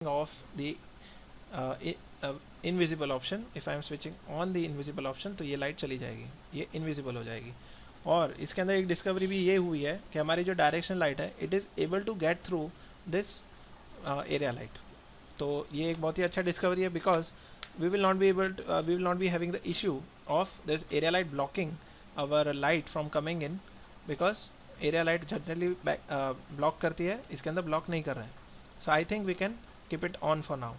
off the invisible option, if I am switching on the invisible option, तो ये light चली जाएगी, ये इनविजिबल हो जाएगी। और इसके अंदर एक डिस्कवरी भी ये हुई है कि हमारी जो डायरेक्शन लाइट है it is able to get through this area light. तो ये एक बहुत ही अच्छा डिस्कवरी है, because we will not be able to, we will not be having the issue of this area light blocking our light from coming in, because area light generally block करती है, इसके अंदर block नहीं कर रहा है। So I think we can keep it on for now,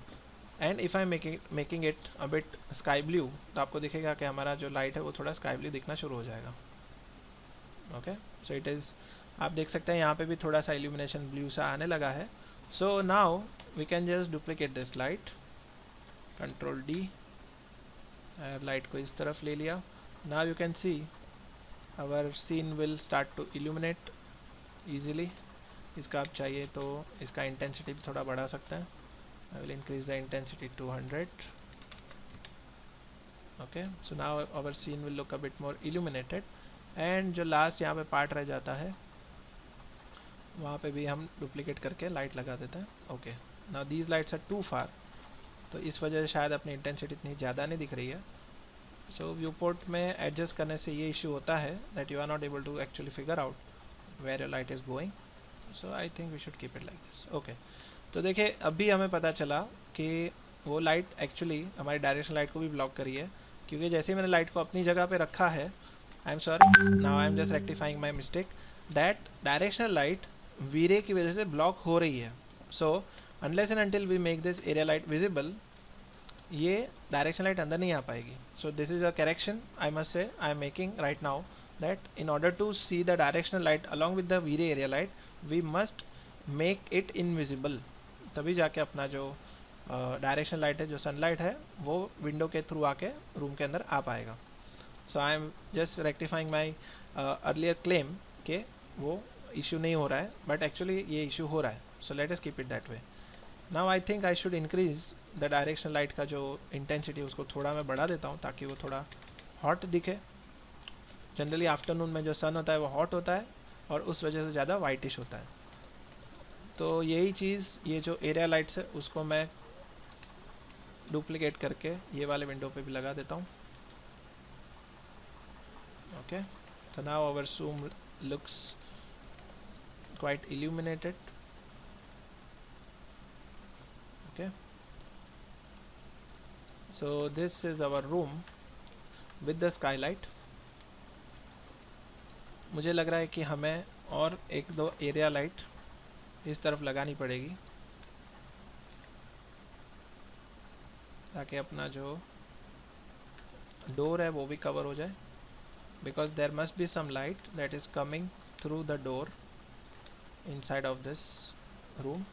and if I am making it a bit sky blue, तो आपको दिखेगा कि हमारा जो लाइट है वो थोड़ा स्काई ब्लू दिखना शुरू हो जाएगा। ओके, सो इट इज़, आप देख सकते हैं यहाँ पे भी थोड़ा सा इल्यूमिनेशन ब्लू सा आने लगा है। So now we can just duplicate this light, control D, light को इस तरफ ले लिया। Now you can see our scene will start to illuminate easily. इसका आप चाहिए तो इसका इंटेंसिटी भी थोड़ा बढ़ा सकते हैं। I will increase the intensity to 100। Okay, so now our scene will look a bit more illuminated. And जो लास्ट यहाँ पे पार्ट रह जाता है वहाँ पे भी हम डुप्लीकेट करके लाइट लगा देते हैं। Okay, now these lights are too far, तो इस वजह से शायद अपनी इंटेंसिटी इतनी ज़्यादा नहीं दिख रही है। सो व्यू पोर्ट में एडजस्ट करने से ये इशू होता है that you are not able to actually figure out where your light is going. So I think we should keep it like this. Okay, तो देखिए अभी हमें पता चला कि वो लाइट एक्चुअली हमारी डायरेक्शन लाइट को भी ब्लॉक करी है, क्योंकि जैसे ही मैंने लाइट को अपनी जगह पे रखा है, I am sorry, now I am just rectifying my mistake, that directional light VRay की वजह से ब्लॉक हो रही है। So unless and until we make this area light visible, ये डायरेक्शन लाइट अंदर नहीं आ पाएगी। So this is a correction I must say I am making right now, that in order to see the directional light along with the VRay area light we must make it invisible, तभी जाके अपना जो direction light है, जो sunlight है, वो window के through आके रूम के अंदर आ पाएगा। So I am just rectifying my earlier claim कि वो इशू नहीं हो रहा है, बट एक्चुअली ये इशू हो रहा है। So let us keep it that way. Now I think I should increase the direction light का जो इंटेंसिटी उसको थोड़ा मैं बढ़ा देता हूँ, ताकि वो थोड़ा हॉट दिखे। जनरली आफ्टरनून में जो सन होता है वो हॉट होता है और उस वजह से ज़्यादा वाइटिश होता है। तो यही चीज़, ये जो एरिया लाइट्स है उसको मैं डुप्लीकेट करके ये वाले विंडो पे भी लगा देता हूँ। Okay, so now our zoom looks quite illuminated. Okay, so this is our room with the skylight. मुझे लग रहा है कि हमें और एक दो एरिया लाइट इस तरफ लगानी पड़ेगी, ताकि अपना जो डोर है वो भी कवर हो जाए, because there must be some light that is coming through the door inside of this room.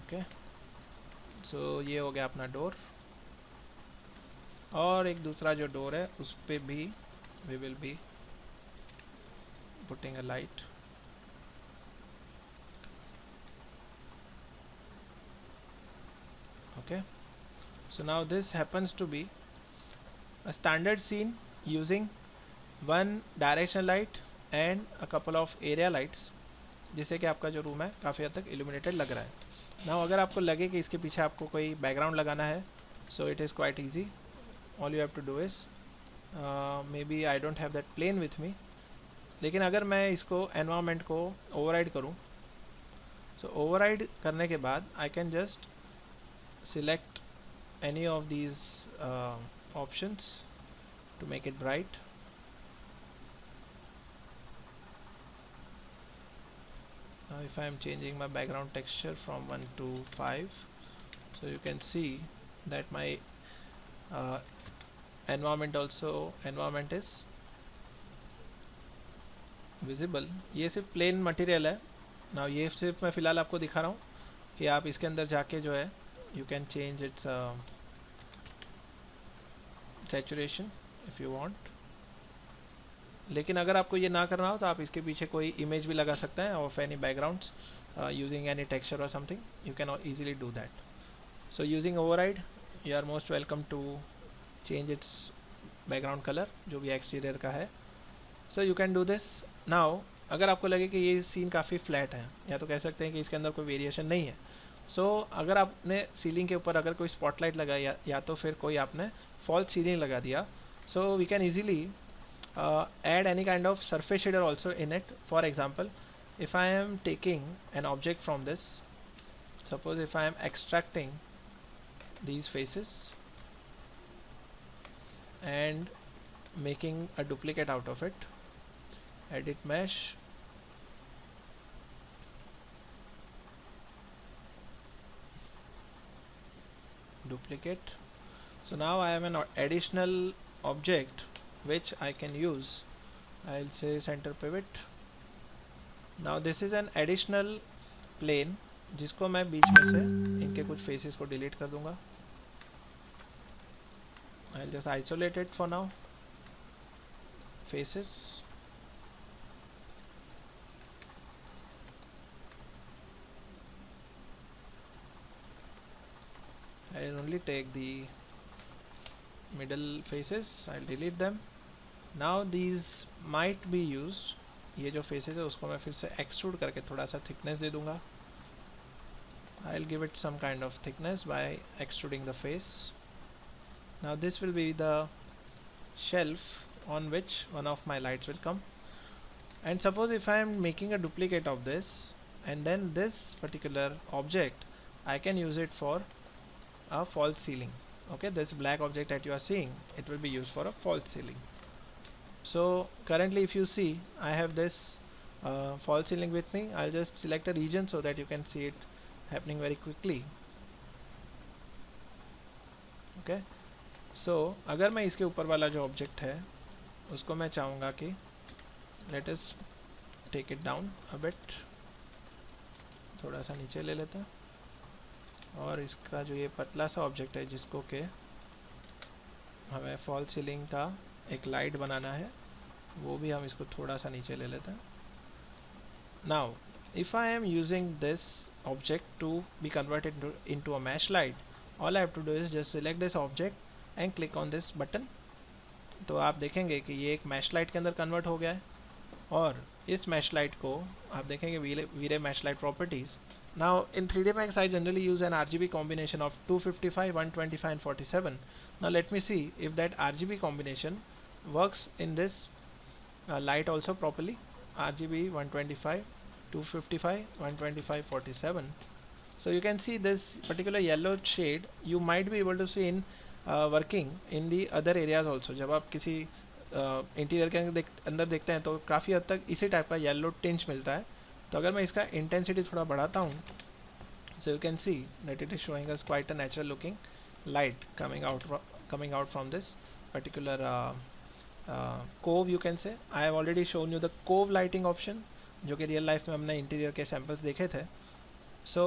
Okay, so ये हो गया अपना डोर, और एक दूसरा जो डोर है उस पे भी we will be putting a light. Okay, so now this happens to be a standard scene using one directional light and a couple of area lights, जिससे कि आपका जो रूम है काफ़ी हद तक इल्यूमिनेटेड लग रहा है। नाउ अगर आपको लगे कि इसके पीछे आपको कोई बैकग्राउंड लगाना है, so it is quite easy. All you have to do is, maybe I don't have that plane with me, लेकिन अगर मैं इसको एनवायरनमेंट को ओवरराइड करूँ, सो ओवरराइड करने के बाद आई can just select any of these options to make it bright. Now if I am changing my background texture from 1 to 5, so you can see that my environment is visible. ये सिर्फ plane material है। ना ये सिर्फ मैं फ़िलहाल आपको दिखा रहा हूँ कि आप इसके अंदर जाके जो है you can change its saturation if you want. लेकिन अगर आपको ये ना करना हो तो आप इसके पीछे कोई इमेज भी लगा सकते हैं of any backgrounds using any texture और something, you can easily do that. So using override you are most welcome to change its background color जो भी एक्सटीरियर का है. So you can do this. Now अगर आपको लगे कि ये सीन काफ़ी फ्लैट है, या तो कह सकते हैं कि इसके अंदर कोई वेरिएशन नहीं है, सो अगर आपने सीलिंग के ऊपर अगर कोई स्पॉटलाइट लगाया या तो फिर कोई आपने फॉल्स सीलिंग लगा दिया, so we can easily add any kind of surface shader also in it. For example, if I am taking an object from this, suppose if I am extracting these faces and making a duplicate out of it, edit mesh, duplicate. So now I have an additional object which I can use. I'll say center pivot. Now this is an additional plane जिसको मैं बीच में से इनके कुछ faces को delete कर दूंगा. I'll just isolate it for now. Faces. I'll only take the middle faces. I'll delete them. Now these might be used. ये जो faces है उसको मैं फिर से extrude करके थोड़ा सा thickness दे दूंगा. I'll give it some kind of thickness by extruding the face. Now this will be the shelf on which one of my lights will come. And suppose if I am making a duplicate of this, and then this particular object I can use it for a false ceiling. Okay, this black object that you are seeing, it will be used for a false ceiling. So currently if you see, I have this false ceiling with me. I'll just select a region so that you can see it happening very quickly. Okay, so अगर मैं इसके ऊपर वाला जो object है उसको मैं चाहूँगा कि let us take it down a bit, थोड़ा सा नीचे ले लेते हैं, और इसका जो ये पतला सा ऑब्जेक्ट है जिसको के हमें फॉल सीलिंग का एक लाइट बनाना है, वो भी हम इसको थोड़ा सा नीचे ले लेते हैं. Now if I am using this object to be converted into a mesh light, all I have to do is just select this object and click on this button. तो आप देखेंगे कि ये एक मैश लाइट के अंदर convert हो गया है, और इस मैश लाइट को आप देखेंगे VRay mesh light properties. Now in 3D Max I generally use an RGB combination of 255, 125 and 47. Now let me see if that RGB combination works in this light also properly. RGB 125, 255, 125, 47. So you can see this particular yellow shade you might be able to see in working in the other areas also. जब आप किसी interior के अंदर देखते हैं तो काफ़ी हद तक इसी टाइप का येलो टिंच मिलता है. तो अगर मैं इसका इंटेंसिटी थोड़ा बढ़ाता हूँ, so you can see that it is showing us quite a natural looking light coming out from this particular cove, you can say. I have already shown you the cove lighting option, जो कि real life में हमने interior के samples देखे थे. सो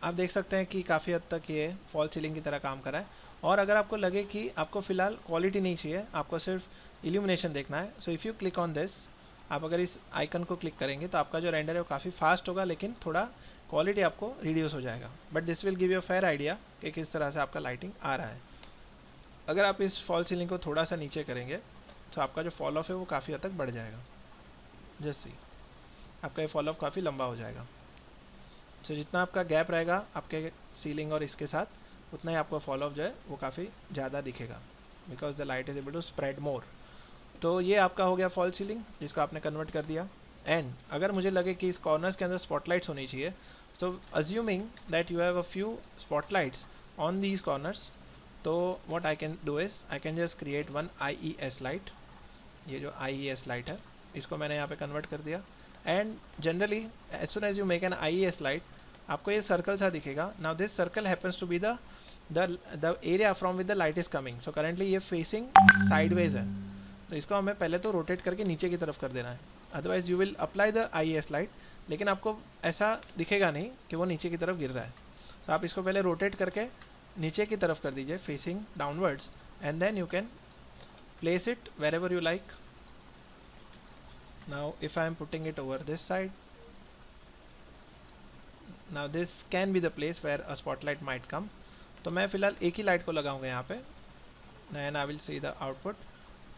आप देख सकते हैं कि काफ़ी हद तक ये फॉल सीलिंग की तरह काम कर रहा है. और अगर आपको लगे कि आपको फ़िलहाल क्वालिटी नहीं चाहिए, आपको सिर्फ इल्यूमिनेशन देखना है, so if you click on this, आप अगर इस आइकन को क्लिक करेंगे तो आपका जो रेंडर है वो काफ़ी फास्ट होगा, लेकिन थोड़ा क्वालिटी आपको रिड्यूस हो जाएगा. But this will give you a fair idea कि किस तरह से आपका लाइटिंग आ रहा है. अगर आप इस फॉल सीलिंग को थोड़ा सा नीचे करेंगे तो आपका जो फॉल ऑफ है वो काफ़ी हद तक बढ़ जाएगा. जैसे आपका ये फॉल ऑफ काफ़ी लंबा हो जाएगा. सो जितना आपका गैप रहेगा आपके सीलिंग और इसके साथ, उतना ही आपका फॉल ऑफ जो है वो काफ़ी ज़्यादा दिखेगा, because the light is able to spread more. तो ये आपका हो गया फॉल सीलिंग जिसको आपने कन्वर्ट कर दिया. एंड अगर मुझे लगे कि इस कॉर्नर्स के अंदर स्पॉटलाइट्स होनी चाहिए, तो assuming that you have a few spotlights on these corners, तो what I can do is I can just create one IES light. ये जो IES लाइट है इसको मैंने यहाँ पे कन्वर्ट कर दिया. And generally as soon as you make an IES light, आपको ये सर्कल सा दिखेगा. Now this circle happens to be the area from with the light is coming. So currently ये फेसिंग साइडवेज है, तो इसको हमें पहले तो रोटेट करके नीचे की तरफ कर देना है. Otherwise you will apply the IES light, लेकिन आपको ऐसा दिखेगा नहीं कि वो नीचे की तरफ गिर रहा है. तो आप इसको पहले रोटेट करके नीचे की तरफ कर दीजिए, facing downwards, and then you can place it wherever you like. Now if I am putting it over this side, now this can be the place where a spotlight might come. तो मैं फ़िलहाल एक ही light को लगाऊंगा यहाँ पे, and I will see the output.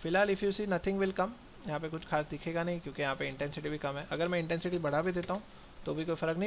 फ़िलहाल if you see nothing will come, यहाँ पे कुछ खास दिखेगा नहीं क्योंकि यहाँ पे इंटेंसिटी भी कम है। अगर मैं इंटेंसिटी बढ़ा भी देता हूँ तो भी कोई फ़र्क नहीं